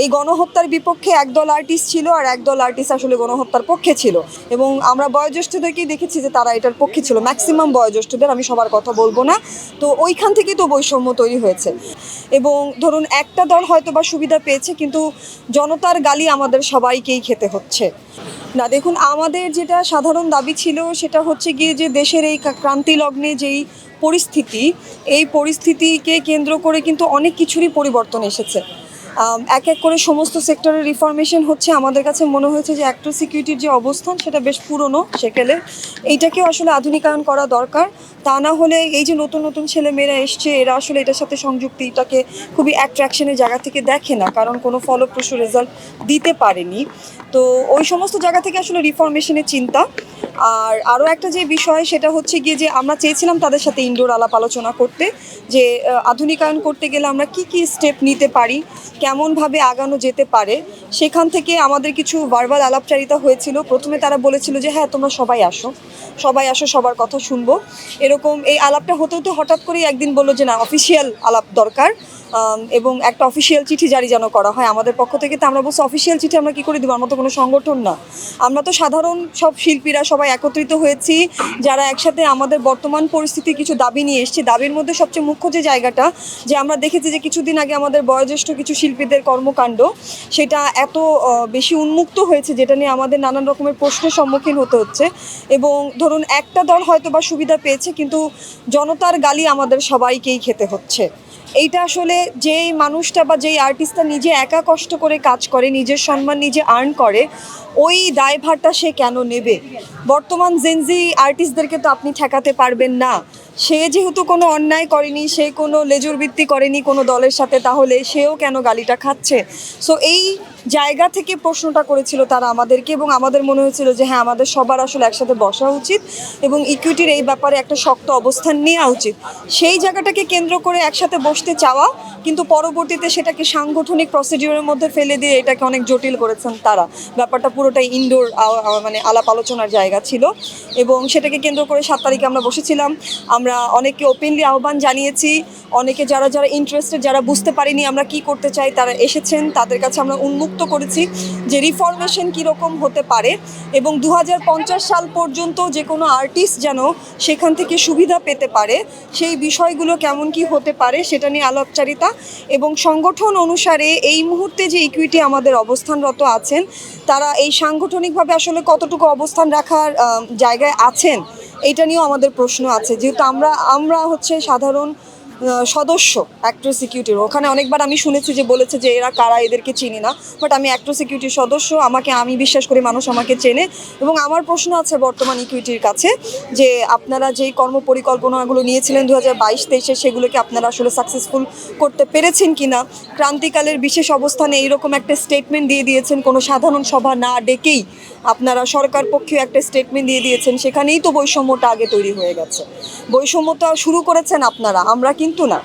এই গণহত্যার বিপক্ষে একদল আর্টিস্ট ছিল আর একদল আর্টিস্ট আসলে গণহত্যার পক্ষে ছিল, এবং আমরা বয়োজ্যেষ্ঠদেরকেই দেখেছি যে তারা এটার পক্ষে ছিল, ম্যাক্সিমাম বয়োজ্যেষ্ঠদের, আমি সবার কথা বলবো না। তো ওইখান থেকেই তো বৈষম্য তৈরি হয়েছে। এবং ধরুন একটা দল হয়তো বা সুবিধা পেয়েছে, কিন্তু জনতার গালি আমাদের সবাইকেই খেতে হচ্ছে। না দেখুন, আমাদের যেটা সাধারণ দাবি ছিল সেটা হচ্ছে গিয়ে যে দেশের এই ক্রান্তি লগ্নে যেই পরিস্থিতি, এই পরিস্থিতিকে কেন্দ্র করে কিন্তু অনেক কিছুরই পরিবর্তন এসেছে। এক এক করে সমস্ত সেক্টরের রিফরমেশন হচ্ছে। আমাদের কাছে মনে হয়েছে যে অ্যাক্টর সিকিউরিটির যে অবস্থান সেটা বেশ পুরনো সেকেলে, এইটাকেও আসলে আধুনিকায়ন করা দরকার। তা না হলে এই যে নতুন নতুন ছেলেমেয়েরা এসছে, এরা আসলে এটার সাথে সংযুক্তি, এটাকে খুবই অ্যাট্রাকশনের জায়গা থেকে দেখে না, কারণ কোনো ফলপ্রসূ রেজাল্ট দিতে পারেনি। তো ওই সমস্ত জায়গা থেকে আসলে রিফরমেশনের চিন্তা। আর আরও একটা যে বিষয় সেটা হচ্ছে গিয়ে যে আমরা চেয়েছিলাম তাদের সাথে ইনডোর আলাপ আলোচনা করতে, যে আধুনিকায়ন করতে গেলে আমরা কি কি স্টেপ নিতে পারি, কেমনভাবে আগানো যেতে পারে। সেখান থেকে আমাদের কিছু ভার্বাল আলাপচারিতা হয়েছিল। প্রথমে তারা বলেছিল যে হ্যাঁ তোমরা সবাই আসো, সবার কথা শুনবো, এরকম। এই আলাপটা হতে হতে হঠাৎ করেই একদিন বললো যে না, অফিসিয়াল আলাপ দরকার, এবং একটা অফিসিয়াল চিঠি জারি যেন করা হয় আমাদের পক্ষ থেকে। তো আমরা বলছি অফিসিয়াল চিঠি আমরা কী করে দেবো, আমরা তো কোনো সংগঠন না, আমরা তো সাধারণ সব শিল্পীরা সবাই একত্রিত হয়েছি, যারা একসাথে আমাদের বর্তমান পরিস্থিতির কিছু দাবি নিয়ে এসেছি। দাবির মধ্যে সবচেয়ে মুখ্য যে জায়গাটা, যে আমরা দেখেছি যে কিছুদিন আগে আমাদের বয়োজ্যেষ্ঠ কিছু শিল্পীদের কর্মকাণ্ড সেটা এত বেশি উন্মুক্ত হয়েছে, যেটা নিয়ে আমাদের নানান রকমের প্রশ্নের সম্মুখীন হতে হচ্ছে। এবং ধরুন একটা দল হয়তো বা সুবিধা পেয়েছে, কিন্তু জনতার গালি আমাদের সবাইকেই খেতে হচ্ছে। এইটা আসলে যেই মানুষটা বা যেই আর্টিস্টটা নিজে একা কষ্ট করে কাজ করে, নিজের সম্মান নিজে আর্ন করে, ওই দায়ভারটা সে কেন নেবে? বর্তমান জেনজি আর্টিস্টদেরকে তো আপনি ঠেকাতে পারবেন না। সে যেহেতু কোনো অন্যায় করেনি, সে কোনো লেজুরবৃত্তি করেনি কোনো দলের সাথে, তাহলে সেও কেন গালিটা খাচ্ছে? সো এই জায়গা থেকে প্রশ্নটা করেছিল তারা আমাদেরকে, এবং আমাদের মনে হয়েছিল যে হ্যাঁ, আমাদের সবার আসলে একসাথে বসা উচিত এবং ইকুইটির এই ব্যাপারে একটা শক্ত অবস্থান নেওয়া উচিত। সেই জায়গাটাকে কেন্দ্র করে একসাথে বসতে চাওয়া, কিন্তু পরবর্তীতে সেটাকে সাংগঠনিক প্রসিডিউরের মধ্যে ফেলে দিয়ে এটাকে অনেক জটিল করেছেন তারা। ব্যাপারটা পুরোটাই ইনডোর মানে আলাপ আলোচনার জায়গা ছিল, এবং সেটাকে কেন্দ্র করে 7 তারিখে আমরা বসেছিলাম। আমরা অনেকে ওপেনলি আহ্বান জানিয়েছি, অনেকে যারা যারা ইন্টারেস্টেড, যারা বুঝতে পারিনি আমরা কি করতে চাই, তারা এসেছেন, তাদের কাছে আমরা উন্মুক্ত করেছি যে রিফরমেশন কীরকম হতে পারে, এবং 2050 সাল পর্যন্ত যে কোনো আর্টিস্ট যেন সেখান থেকে সুবিধা পেতে পারে, সেই বিষয়গুলো কেমন কি হতে পারে সেটা নিয়ে আলাপচারিতা। এবং সংগঠন অনুসারে এই মুহূর্তে যে ইকুইটি আমাদের অবস্থানরত আছেন, তারা এই সাংগঠনিকভাবে আসলে কতটুকু অবস্থান রাখার জায়গায় আছেন, এইটা নিয়েও আমাদের প্রশ্ন আছে। যেহেতু আমরা হচ্ছে সাধারণ সদস্য অ্যাক্টর সিকিউরিটির, ওখানে অনেকবার আমি শুনেছি যে বলেছে যে এরা কারা, এদেরকে চিনি না, বাট আমি অ্যাক্টর সিকিউরিটির সদস্য, আমি বিশ্বাস করি মানুষ আমাকে চেনে। এবং আমার প্রশ্ন আছে বর্তমান ইকুইটির কাছে, যে আপনারা যেই কর্মপরিকল্পনাগুলো নিয়েছিলেন 2022-23, সেগুলোকে আপনারা আসলে সাকসেসফুল করতে পেরেছেন কিনা? ক্রান্তিকালের বিশেষ অবস্থানে এইরকম একটা স্টেটমেন্ট দিয়ে দিয়েছেন, কোনো সাধারণ সভা না ডেকেই আপনারা সরকার পক্ষেও একটা স্টেটমেন্ট দিয়ে দিয়েছেন, সেখানেই তো বৈষম্যটা আগে তৈরি হয়ে গেছে। বৈষম্যটা শুরু করেছেন আপনারা, আমরা কিন্তু না।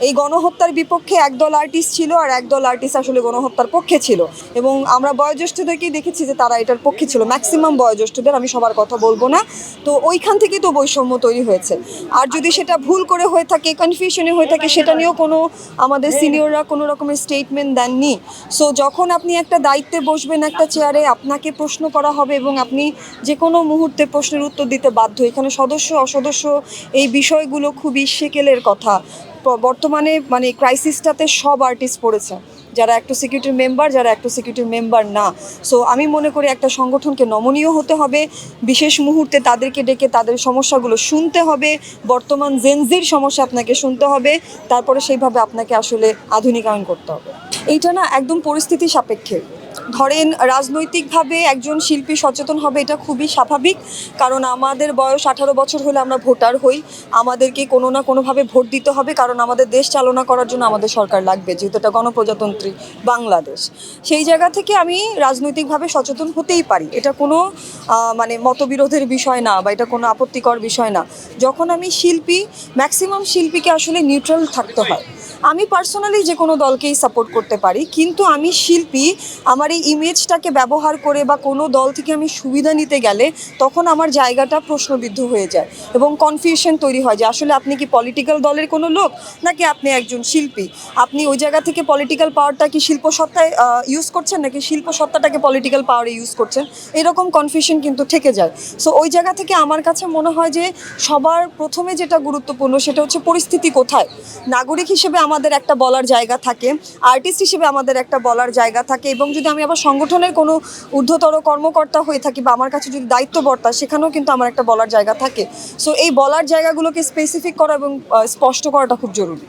এই গণহত্যার বিপক্ষে একদল আর্টিস্ট ছিল আর একদল আর্টিস্ট আসলে গণহত্যার পক্ষে ছিল, এবং আমরা বয়োজ্যেষ্ঠদেরকেই দেখেছি যে তারা এটার পক্ষে ছিল, ম্যাক্সিমাম বয়োজ্যেষ্ঠদের, আমি সবার কথা বলবো না। তো ওইখান থেকেই তো বৈষম্য তৈরি হয়েছে। আর যদি সেটা ভুল করে হয়ে থাকে, কনফিউশনে হয়ে থাকে, সেটা নিয়েও কোনো আমাদের সিনিয়ররা কোনো রকমের স্টেটমেন্ট দেননি। সো যখন আপনি একটা দায়িত্বে বসবেন, একটা চেয়ারে, আপনাকে প্রশ্ন করা হবে এবং আপনি যে কোনো মুহূর্তে প্রশ্নের উত্তর দিতে বাধ্য। এখানে সদস্য অসদস্য এই বিষয়গুলো খুবই সেকেলের কথা। বর্তমানে মানে ক্রাইসিসটাতে সব আর্টিস্ট পড়েছে, যারা অ্যাক্টর সিকিউরিটির মেম্বার, যারা অ্যাক্টর সিকিউরিটির মেম্বার না। সো আমি মনে করি একটা সংগঠনকে নমনীয় হতে হবে, বিশেষ মুহূর্তে তাদেরকে ডেকে তাদের সমস্যাগুলো শুনতে হবে, বর্তমান জেনজির সমস্যা আপনাকে শুনতে হবে, তারপরে সেইভাবে আপনাকে আসলে আধুনিকায়ন করতে হবে। এইটা না একদম পরিস্থিতি সাপেক্ষে। ধরেন রাজনৈতিকভাবে একজন শিল্পী সচেতন হবে, এটা খুবই স্বাভাবিক, কারণ আমাদের বয়স 18 বছর হলে আমরা ভোটার হই, আমাদেরকে কোনো না কোনোভাবে ভোট দিতে হবে, কারণ আমাদের দেশ চালনা করার জন্য আমাদের সরকার লাগবে, যেহেতু এটা গণপ্রজাতন্ত্রী বাংলাদেশ। সেই জায়গা থেকে আমি রাজনৈতিকভাবে সচেতন হতেই পারি, এটা কোনো মানে মতবিরোধের বিষয় না, বা এটা কোনো আপত্তিকর বিষয় না। যখন আমি শিল্পী, ম্যাক্সিমাম শিল্পীকে আসলে নিউট্রাল থাকতে হয়, আমি পার্সোনালি যে কোনো দলকেই সাপোর্ট করতে পারি, কিন্তু আমি শিল্পী, আমার এই ইমেজটাকে ব্যবহার করে বা কোনো দল থেকে আমি সুবিধা নিতে গেলে তখন আমার জায়গাটা প্রশ্নবিদ্ধ হয়ে যায় এবং কনফিউশন তৈরি হয় যে আসলে আপনি কি পলিটিক্যাল দলের কোনো লোক নাকি আপনি একজন শিল্পী। আপনি ওই জায়গা থেকে পলিটিক্যাল পাওয়ারটা কি শিল্প সত্তায় ইউজ করছেন নাকি শিল্প সত্তাটাকে পলিটিক্যাল পাওয়ারে ইউজ করছেন, এরকম কনফিউশন কিন্তু থেকে যায়। সো ওই জায়গা থেকে আমার কাছে মনে হয় যে সবার প্রথমে যেটা গুরুত্বপূর্ণ সেটা হচ্ছে পরিস্থিতি কোথায়। নাগরিক হিসেবে আমাদের একটা বলার জায়গা থাকে, আর্টিস্ট হিসেবে আমাদের একটা বলার জায়গা থাকে, এবং যদি আমি আবার সংগঠনের কোনো ঊর্ধ্বতর কর্মকর্তা হয়ে থাকি বা আমার কাছে যদি দায়িত্ববর্তা, সেখানেও কিন্তু আমার একটা বলার জায়গা থাকে। সো এই বলার জায়গাগুলোকে স্পেসিফিক করা এবং স্পষ্ট করাটা খুব জরুরি।